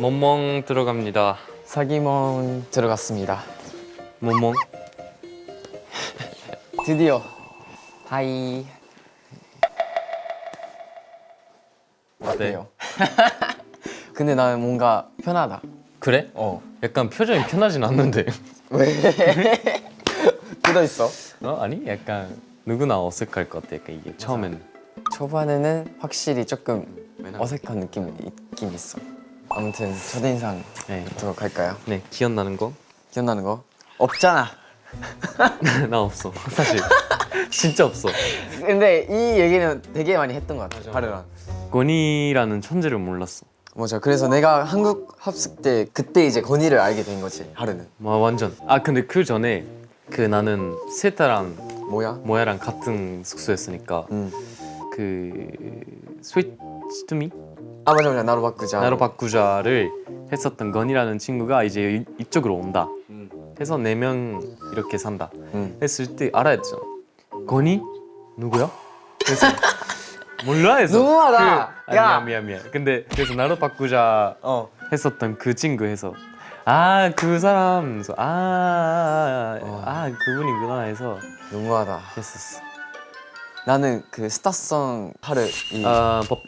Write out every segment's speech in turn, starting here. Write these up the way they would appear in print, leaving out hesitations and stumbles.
멍멍 들어갑니다. 사기몬 들어갔습니다. 멍멍. 드디어 하이. 어때요? 근데 나는 뭔가 편하다. 그래? 약간 표정이 편하진 않는데. 왜? 굳어 있어. 아니 약간 누구나 어색할 것 같아. 약간 이게 처음에는. 초반에는 확실히 조금 어색한 느낌이 있긴 있어. 아무튼 첫인상 네. 부터 갈까요? 네, 기억나는 거? 기억나는 거? 없잖아. 나 없어. 사실 진짜 없어. 근데 이 얘기는 되게 많이 했던 것 같아. 하루랑. 권희라는 천재를 몰랐어. 맞아. 그래서 내가 한국 합숙 때 그때 이제 건이를 알게 된 거지. 하루는. 완전. 근데 그 전에 그 나는 세타랑 뭐야? 모야랑 같은 숙소였으니까 그 스위트 투미 맞아 맞아. 나로 바꾸자. 나로 바꾸자를 했었던 건이라는 친구가 이제 이쪽으로 온다. 해서 4명 이렇게 산다. 했을 때 알아야 되잖아. 건이 누구야? 그래서 몰라 해서. 너무하다. 야. 미안. 근데 그래서 나로 바꾸자 어. 했었던 그 친구 해서 그 사람 해서 그분이구나 해서 너무하다. 했었어. 나는 그 스타성 하루 이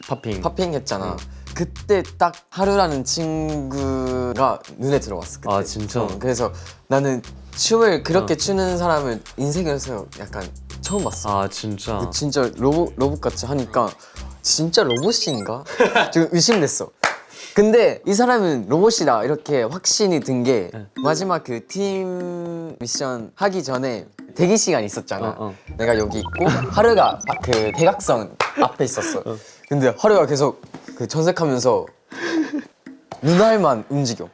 팝핑. 팝핑 했잖아. 그때 딱 하루라는 친구가 눈에 들어왔어. 그때. 진짜? 그래서 나는 춤을 그렇게 추는 사람을 인생에서 약간 처음 봤어. 진짜? 진짜 로봇같이 하니까 진짜 로봇인가? 좀 의심됐어. 근데 이 사람은 로봇이다 이렇게 확신이 든 게 마지막 그 팀 미션 하기 전에 대기 시간 있었잖아. 내가 여기 있고 하루가 그 대각선 앞에 있었어. 근데 하루가 계속 그 전색하면서 눈알만 움직여.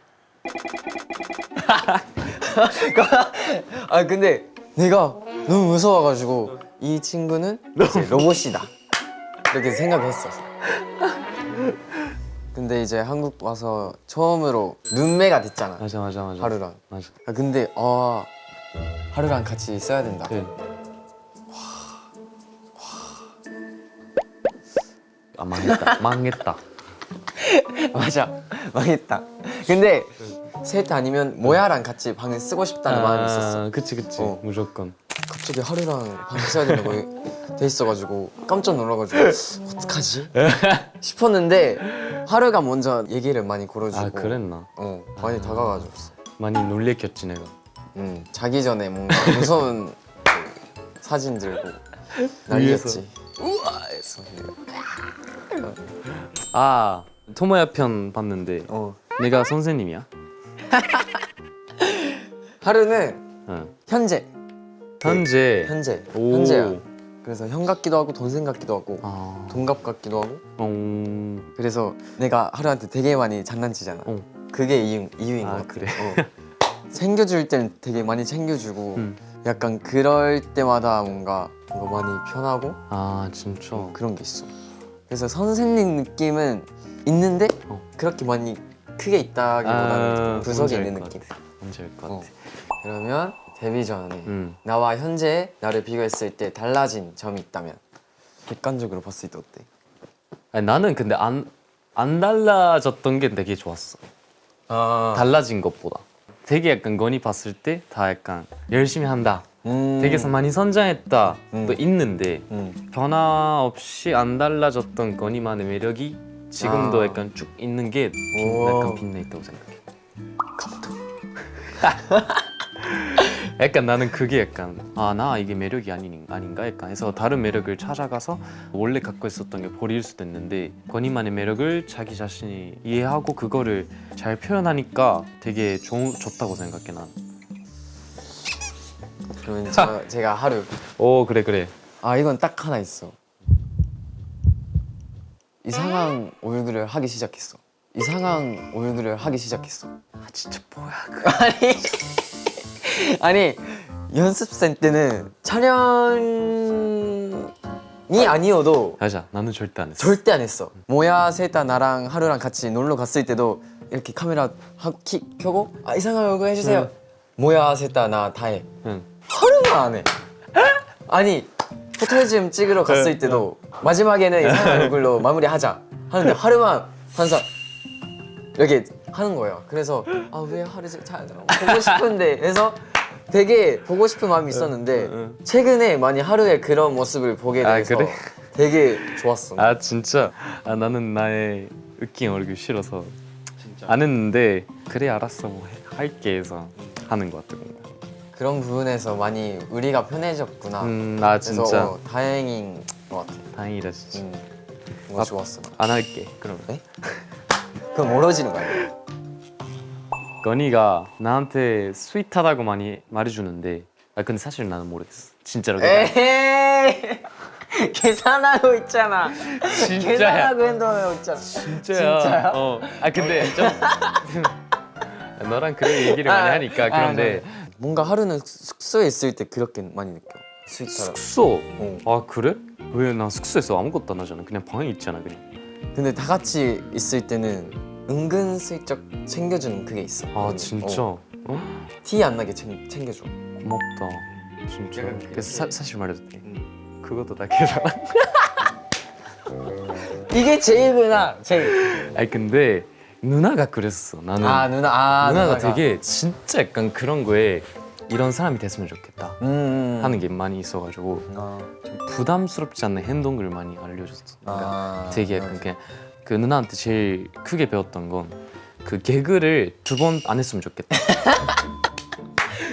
근데 내가 너무 무서워가지고 이 친구는 이제 로봇이다 이렇게 생각했어. 근데 이제 한국 와서 처음으로 눈매가 됐잖아. 맞아. 하루랑. 맞아. 근데 하루랑 같이 있어야 된다. 그래. 망했다. 맞아, 망했다. 근데 셋 아니면 모야랑 같이 방을 쓰고 싶다는 마음이 있었어. 그치. 무조건. 갑자기 하루랑 방 써야 된다고 돼 있어가지고 깜짝 놀라가지고 어떡하지? 싶었는데 하루가 먼저 얘기를 많이 걸어주고. 그랬나? 많이 다가가지고. 많이 놀래켰지 내가. 자기 전에 뭔가 무서운 그 사진 들고 난리였지. 우와! 해서 토모야 편 봤는데 내가 선생님이야? 하루는 현재. 현재야. 그래서 형 같기도 하고 동생 같기도 하고 동갑 같기도 하고. 그래서 내가 하루한테 되게 많이 장난치잖아. 그게 이유인 것 같아. 그래? 챙겨줄 때는 되게 많이 챙겨주고 약간 그럴 때마다 뭔가 많이 편하고 진짜? 그런 게 있어. 그래서 선생님 느낌은 있는데 그렇게 많이 크게 있다기보다는 구석에 있는 느낌. 뭔지 알 것 같아. 그러면 데뷔 전에 나와 현재 나를 비교했을 때 달라진 점이 있다면 객관적으로 봤을 때 어때? 나는 근데 안 달라졌던 게 되게 좋았어. 달라진 것보다 되게 약간 건이 봤을 때 다 약간 열심히 한다, 되게 많이 성장했다 또 있는데 변화 없이 안 달라졌던 건이만의 매력이 지금도 약간 쭉 있는 게 좀 약간 빛나 있다고 생각해. 감동. 약간 나는 그게 약간 나 이게 매력이 아닌가 약간 해서 다른 매력을 찾아가서 원래 갖고 있었던 게 버릴 수도 있는데 권희만의 매력을 자기 자신이 이해하고 그거를 잘 표현하니까 되게 좋다고 생각해 난. 그러면 제가 하루 그래. 이건 딱 하나 있어. 이상한 얼굴을 하기 시작했어. 진짜 뭐야 아니 연습생 때는 촬영이 아니어도 맞아, 나는 절대 안 했어. 절대 안 했어. 모야 세타 나랑 하루랑 같이 놀러 갔을 때도 이렇게 카메라 켜고 이상한 얼굴 해주세요. 모야 세타 나 다 해. 하루만 안 해. 아니 포토즘 찍으러 갔을 때도 마지막에는 이상한 얼굴로 마무리하자 하는데 하루만 항상 이렇게 하는 거예요. 그래서 아 왜 하루 잘 보고 싶은데 그래서 되게 보고 싶은 마음이 있었는데 최근에 많이 하루의 그런 모습을 보게 돼서 그래? 되게 좋았어. 아 진짜? 아 나는 나의 웃긴 얼굴 싫어서 안 했는데 그래 알았어 뭐 할게 해서 하는 것 같아 뭔가. 그런 부분에서 많이 우리가 편해졌구나. 아 그래서 진짜 다행인 것 같아. 다행이다 진짜. 뭔가 좋았어. 안 할게 그러면. 네? 그럼 멀어지는 거 아니에요? 건이가 나한테 스윗하다고 많이 말해주는데 아 근데 사실 나는 모르겠어 진짜로. 에헤이 계산하고 있잖아. 진짜야. 계산하고 행동하고 있잖아. 진짜야. 진짜요? 아 근데 좀 너랑 그런 얘기를 많이 하니까 그런데 뭔가 하루는 숙소에 있을 때 그렇게 많이 느껴. 스윗하다. 숙소. 어. 아 그래? 왜 나 숙소에서 아무것도 안 하잖아. 그냥 방에 있잖아 그냥. 근데 다 같이 있을 때는 은근슬쩍 챙겨주는 그게 있어. 아 진짜? 어? 티 안 나게 챙겨줘. 고맙다. 진짜. 약간 그래서 사실 말해도 돼. 그것도 다 계산. 이게 제일구나. 제일. 아니 근데 누나가 그랬어. 나는 아 누나. 누나가 되게 진짜 약간 그런 거에 이런 사람이 됐으면 좋겠다 하는 게 많이 있어가지고 좀 부담스럽지 않는 행동을 많이 알려줬어. 그러니까 되게 약간 그냥 그 누나한테 제일 크게 배웠던 건 그 개그를 2번 안 했으면 좋겠다.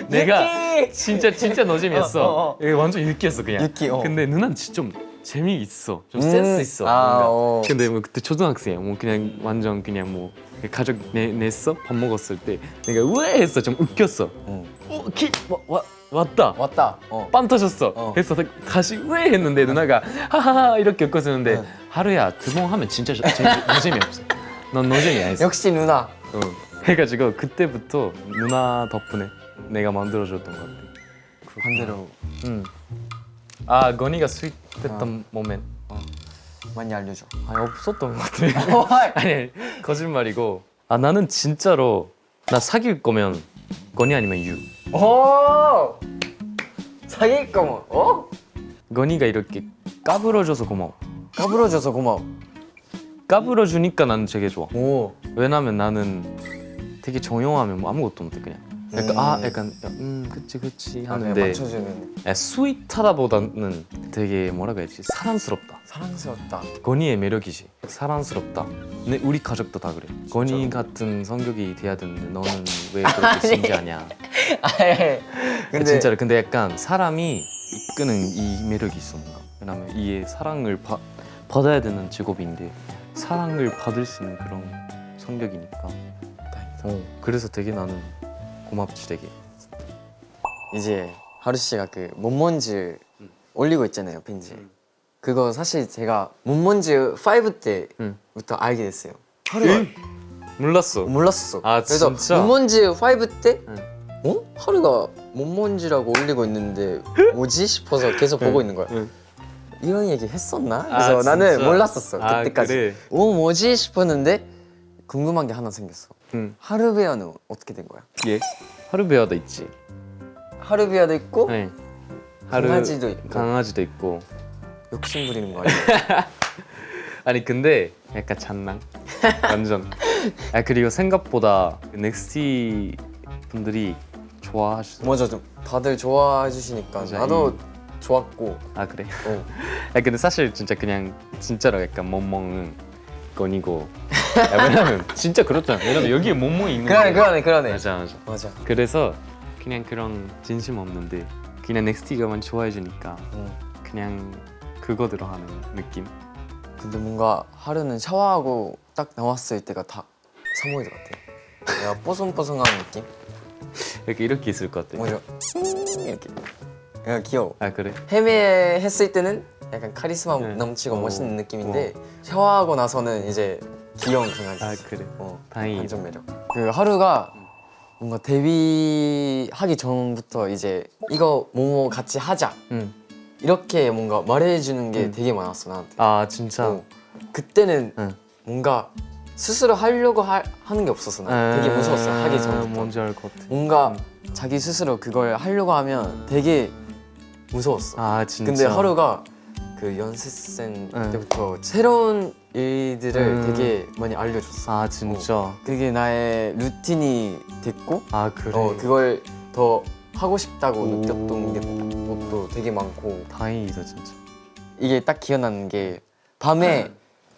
내가 진짜 노잼이었어. 이게 완전 유키였어 그냥. 유키, 근데 누나는 진짜 좀 재미있어. 좀 센스 있어. 뭔가. 근데 뭐 그때 초등학생이야. 뭐 그냥 완전 그냥 뭐 가족 냈어? 밥 먹었을 때 내가 왜 했어? 좀 웃겼어. 왔다. 왔다. 빵 터졌어. 그래서 다시 왜 했는데 누나가 하하하 이렇게 웃었는데 하루야 2번 하면 진짜 노잼이 없어. 넌 노잼이야 했어. 역시 누나. 해가지고 그때부터 누나 덕분에 내가 만들어줬던 것 같아. 반대로 아 건이가 스윗했던 모멘 많이 알려줘. 아니 없었던 것 같아. 아니 거짓말이고 아 나는 진짜로 나 사귈 거면 건이 아니면 유. 오 사귈 거면 건이가 이렇게 까불어줘서 고마워. 까불어줘서 고마워. 까불어주니까 나는 되게 좋아. 오. 왜냐면 나는 되게 조용하면 뭐 아무것도 못해 그냥. 약간 약간 그치 하는데 맞춰주는. 스윗하다보다는 되게 뭐라고 해야지 사랑스럽다. 사랑스럽다. 건이의 매력이지. 사랑스럽다. 우리 가족도 다 그래. 건이 같은 성격이 돼야 되는데 너는 왜 그렇게 진지하냐. 근데 진짜로 근데 약간 사람이 이끄는 이 매력이 있어 뭔가. 왜냐면 이게 사랑을 받아야 되는 직업인데 사랑을 받을 수 있는 그런 성격이니까. 그래서 되게 나는 고맙지 되게. 이제 하루 씨가 그 몬몬즈 올리고 있잖아요 팬지. 그거 사실 제가 몬몬즈 5 때부터 알게 됐어요. 하루가 몰랐어. 몰랐어. 아, 그래서 진짜? 몬몬즈 5 때 하루가 몬몬즈라고 올리고 있는데 뭐지 싶어서 계속 보고 있는 거야. 이런 얘기 했었나? 그래서 아, 나는 진짜? 몰랐었어 아, 그때까지. 그래? 뭐지 싶었는데 궁금한 게 하나 생겼어. 하루베어는 어떻게 된 거야? 예. 하루베어도 있지. 하루베어도 있고 네. 강아지도 있고. 강아지도 있고. 욕심 부리는 거 아니야? 아니 근데 약간 장난. 완전. 아 그리고 생각보다 넥스티 분들이 좋아하시죠. 맞아, 다들 좋아해 주시니까 맞아, 나도 좋았고. 아 그래? 아 근데 사실 진짜 그냥 진짜로 약간 멍멍은 건이고. 야, 왜냐면 진짜 그렇잖아. 왜냐면 여기에 멍멍이 있는데. 그러네. 맞아. 그래서 그냥 그런 진심 없는데 그냥 넥스티가 많이 좋아해 주니까 그냥 그거대로 하는 느낌. 근데 뭔가 하루는 샤워하고 딱 나왔을 때가 다 사모예드 같아. 내가 뽀송뽀송한 느낌? 이렇게 있을 것 같아. 뭐죠? 이렇게. 약간 귀여워. 아 그래? 헤매했을 때는 약간 카리스마 넘치고 어. 멋있는 느낌인데 샤워하고 나서는 이제 귀여운 강아지. 아 그래? 다행이다. 반전 매력. 그 하루가 뭔가 데뷔하기 전부터 이제 이거 뭐뭐 같이 하자 이렇게 뭔가 말해주는 게 되게 많았어 나한테. 아 진짜? 그때는 뭔가 스스로 하려고 하는 게 없었어. 나 되게 무서웠어 하기 전부터. 뭔지 알 것 같아. 뭔가 자기 스스로 그걸 하려고 하면 되게 무서웠어. 아 진짜? 근데 하루가 그 연습생 응. 때부터 새로운 일들을 되게 많이 알려줬어. 아 진짜. 그게 나의 루틴이 됐고 아 그래. 그걸 더 하고 싶다고 느꼈던 오. 것도 되게 많고 다행이다 진짜. 이게 딱 기억나는 게 밤에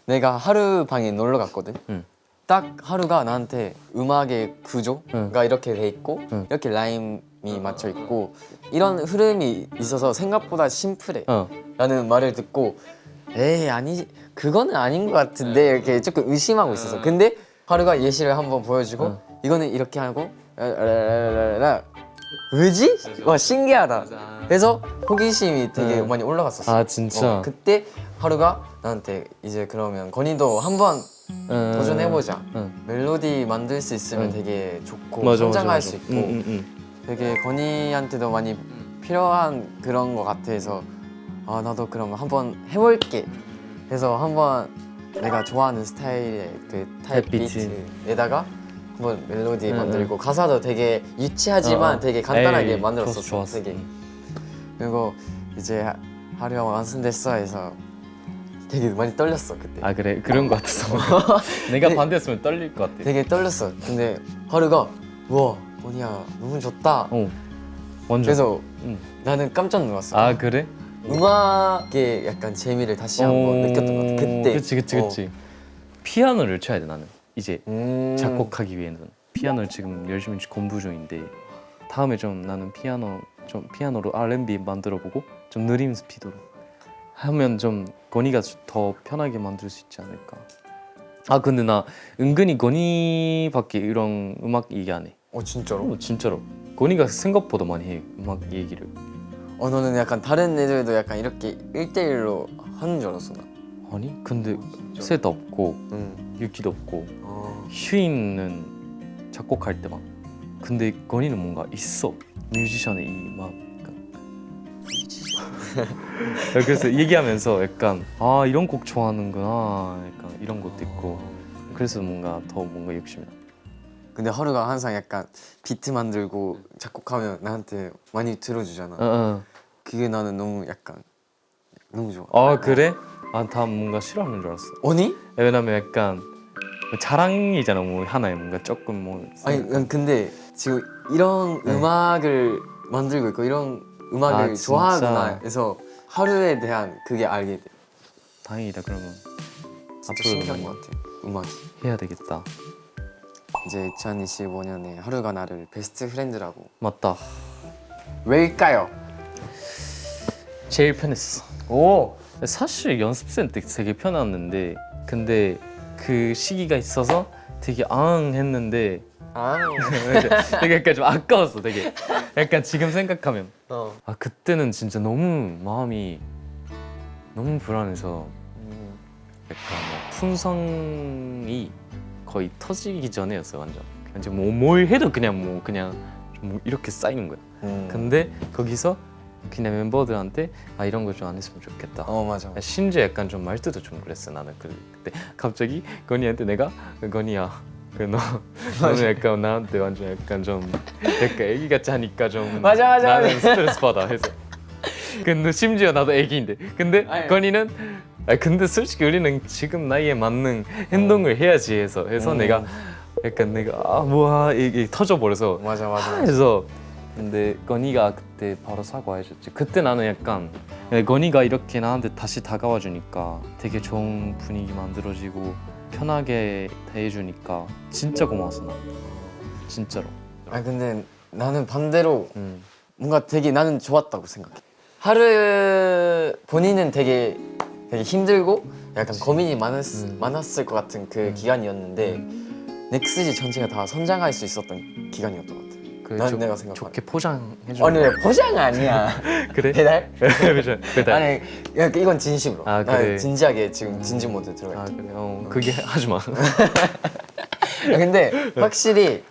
내가 하루 방에 놀러 갔거든. 응. 딱 하루가 나한테 음악의 구조가 응. 이렇게 돼 있고 응. 이렇게 라임이 맞춰 있고 이런 흐름이 있어서 생각보다 심플해 라는 말을 듣고 에이 아니 그거는 아닌 것 같은데 이렇게 조금 의심하고 있었어. 근데 하루가 예시를 한번 보여주고 이거는 이렇게 하고 왜지? 와 신기하다. 그래서 호기심이 되게 많이 올라갔었어. 아 진짜. 그때 하루가 나한테 이제 그러면 건이도 한번 도전해보자. 멜로디 만들 수 있으면 되게 좋고 성장할 수 있고 되게 건이한테도 많이 필요한 그런 거 같아서 아 나도 그럼 한번 해볼게 해서 한번 내가 좋아하는 스타일의 그 타입 비트에다가 한번 멜로디 만들고 가사도 되게 유치하지만 되게 간단하게 만들었었어. 좋았어. 되게. 그리고 이제 하루 형 완성됐어 해서 되게 많이 떨렸어 그때. 아 그래 그런 거 같아서. 내가 반대했으면 떨릴 것 같아. 되게 떨렸어. 근데 하루가 우와 건이야 너무 좋다. 완전. 그래서 나는 깜짝 놀랐어. 아 그래? 음악의 약간 재미를 다시 한번 느꼈던 것 같아. 그때. 그치. 피아노를 쳐야 돼 나는. 이제 음. 작곡하기 위해는 피아노를 지금 열심히 공부 중인데 다음에 좀 나는 피아노로 R&B 만들어보고 좀 느린 스피드로 하면 좀 건이가 더 편하게 만들 수 있지 않을까. 아 근데 나 은근히 건이밖에 이런 음악 얘기 안 해. 진짜로? 진짜로. 건이가 생각보다 많이 해 음악 얘기를. 너는 약간 다른 애들도 약간 이렇게 1대1로 하는 줄 알았어 나. 아니 근데 셋 없고 유키도 없고 휴인은 작곡할 때만. 근데 건이는 뭔가 있어 뮤지션의 이막 그래서 얘기하면서 약간 아 이런 곡 좋아하는구나 약간 이런 것도 있고 그래서 뭔가 더 뭔가 욕심이 나. 근데 하루가 항상 약간 비트 만들고 작곡하면 나한테 많이 들어주잖아. 그게 나는 너무 약간 너무 좋아. 아 그래? 아 다 뭔가 싫어하는 줄 알았어. 아니? 왜냐면 약간 자랑이잖아 뭐 하나에 뭔가 조금 뭐. 아니 난 근데 지금 이런 음악을 만들고 있고 이런 음악을 아, 진짜? 좋아하구나 해서 하루에 대한 그게 알게 돼. 다행이다 그러면. 진짜 앞으로도 신기한 많이 것 같아 음악이. 해야 되겠다. 이제 2025년에 하루가 나를 베스트 프렌드라고. 맞다. 왜일까요? 제일 편했어. 오! 사실 연습생 때 되게 편했는데 근데 그 시기가 있어서 되게 했는데 아. 되게 약간 좀 아까웠어 되게. 약간 지금 생각하면 어. 아 그때는 진짜 너무 마음이 너무 불안해서 약간 뭐 품성이 거의 터지기 전에였어요 완전. 완전 뭘 해도 그냥 좀 이렇게 쌓이는 거야. 근데 거기서 그냥 멤버들한테 아 이런 거 좀 안 했으면 좋겠다. 맞아. 심지어 약간 좀 말투도 좀 그랬어 나는. 그때 갑자기 건이한테 내가 건이야 너는 약간 나한테 완전 약간 좀 약간 애기 같이 하니까 좀 맞아. 나는 스트레스 받아 해서. 근데 심지어 나도 애기인데 근데 아니. 건이는 근데 솔직히 우리는 지금 나이에 맞는 행동을 해야지 해서 내가 약간 뭐야 이게 터져버려서 맞아. 해서. 근데 건이가 그때 바로 사과해줬지. 그때 나는 약간 건이가 이렇게 나한테 다시 다가와 주니까 되게 좋은 분위기 만들어지고 편하게 대해주니까 진짜 고마웠어 나. 진짜로. 근데 나는 반대로 뭔가 되게 나는 좋았다고 생각해. 하루 본인은 되게 힘들고 약간 고민이 많았을 것 같은 그 기간이었는데 넥스지 전체가 다 성장할 수 있었던 기간이었던 것 같아. 난 내가 생각하는. 좋게 포장해줘. 아니 포장 아니야. 그래? 배달? 배달. 아니 이건 진심으로. 아, 나 그래. 진지하게 지금 진지 모드 들어가 아 있게. 그래. 그게 하지 마. 근데 확실히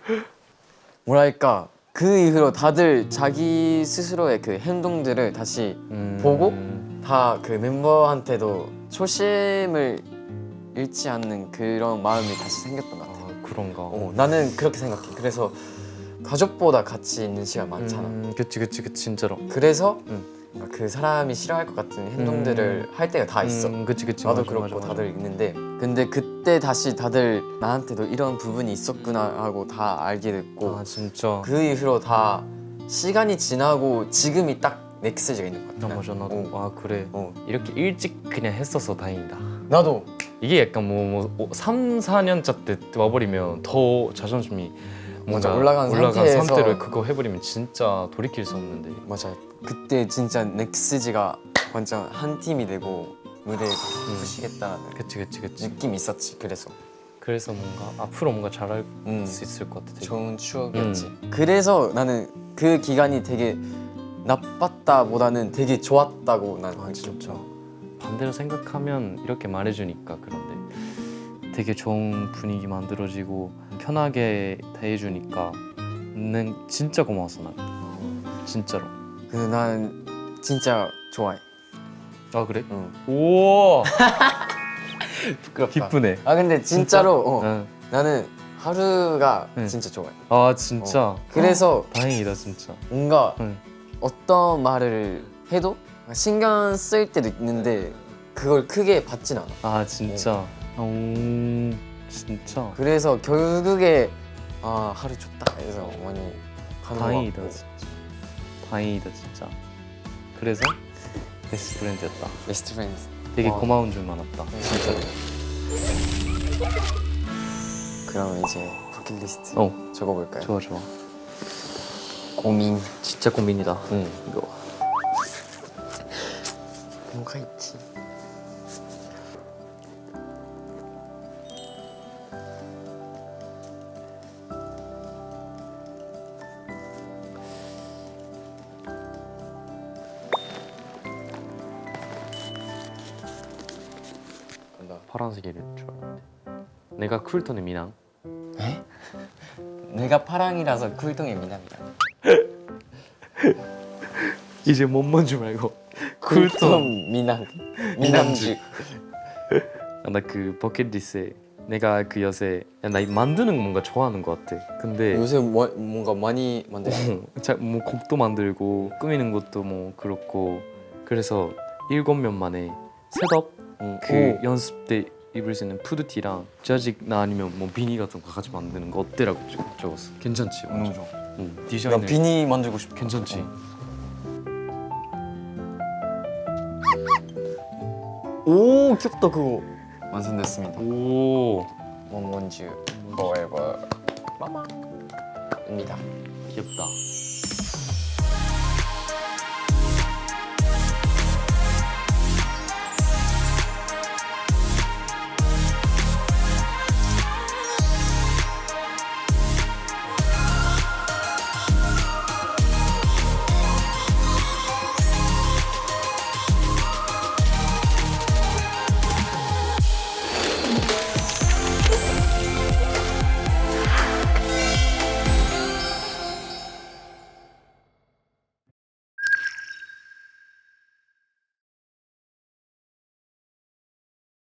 뭐랄까 그 이후로 다들 자기 스스로의 그 행동들을 다시 보고 다 그 멤버한테도 초심을 잃지 않는 그런 마음이 다시 생겼던 것 같아. 그런가. 나는 그렇게 생각해. 그래서 가족보다 같이 있는 시간 많잖아. 그치 진짜로. 그래서 그 사람이 싫어할 것 같은 행동들을 할 때가 다 있어. 그치 그치. 나도 맞아, 그렇고 맞아, 다들 있는데 근데 그때 다시 다들 나한테도 이런 부분이 있었구나 하고 다 알게 됐고 맞아. 아 진짜. 그 이후로 다 시간이 지나고 지금이 딱 넥스지가 있는 것 같아. 맞아 나도. 아 그래. 어. 이렇게 일찍 그냥 했어서 다행이다. 나도 이게 약간 뭐 3, 4년차 때 와버리면 더 자존심이 맞아, 뭔가 올라간 올라간 상태에서 상태로 그거 해버리면 진짜 돌이킬 수 없는데. 맞아. 그때 진짜 넥스지가 완전 한 팀이 되고 무대에 부시겠다는 그치 그치 그치. 느낌이 있었지. 그래서 그래서 뭔가 앞으로 뭔가 잘할 음. 수 있을 것 같아. 되게. 좋은 추억이었지. 그래서 나는 그 기간이 되게 나빴다보다는 되게 좋았다고 난 아 느껴. 진짜. 반대로 생각하면 이렇게 말해주니까 그런데 되게 좋은 분위기 만들어지고 편하게 대해주니까 는 진짜 고마웠어 난. 진짜로. 그래서 난 진짜 좋아해. 아 그래? 응. 오. 부끄럽다. 기쁘네. 아 근데 진짜로 응. 나는 하루가 응. 진짜 좋아해. 아 진짜. 어. 그래서 다행이다 진짜. 뭔가 응. 어떤 말을 해도 신경 쓸 때도 있는데 그걸 크게 받진 않아. 아 진짜. 진짜. 그래서 결국에 아 하루 좋다 해서 많이 가는 거 다행이다 같고. 진짜. 다행이다 진짜. 그래서 베스트 프렌드였다. 베스트 프렌드. 되게 와. 고마운 줄 많았다. 진짜로. 그러면 이제 버킷리스트 적어볼까요? 좋아 좋아. 고민. 진짜 고민이다. 응. 이거. 뭐가 있지? 파란색일 줄 알았는데. 내가 쿨톤의 미남. 에? 내가 파랑이라서 쿨통의 미남이다. 이제 뭔지 말고. 쿨통 미남. 미남주. 나 그 버킷리스트에 내가 그 요새 나 만드는 거 뭔가 좋아하는 것 같아. 근데 요새 뭔가 많이 만들. 뭐 곡도 만들고 꾸미는 것도 뭐 그렇고 그래서 7명 만에 셋업 그 연습 때 입을 수 있는 푸드티랑 저직나 아니면 뭐 비니 같은 거 같이 만드는 거 어때라고 적었어. 괜찮지? 너무 좋아. 응. 나 디자인을 비니 만들고 싶어. 괜찮지? 오 귀엽다 그거. 완성됐습니다. 오 원원주 forever 마마입니다. 귀엽다.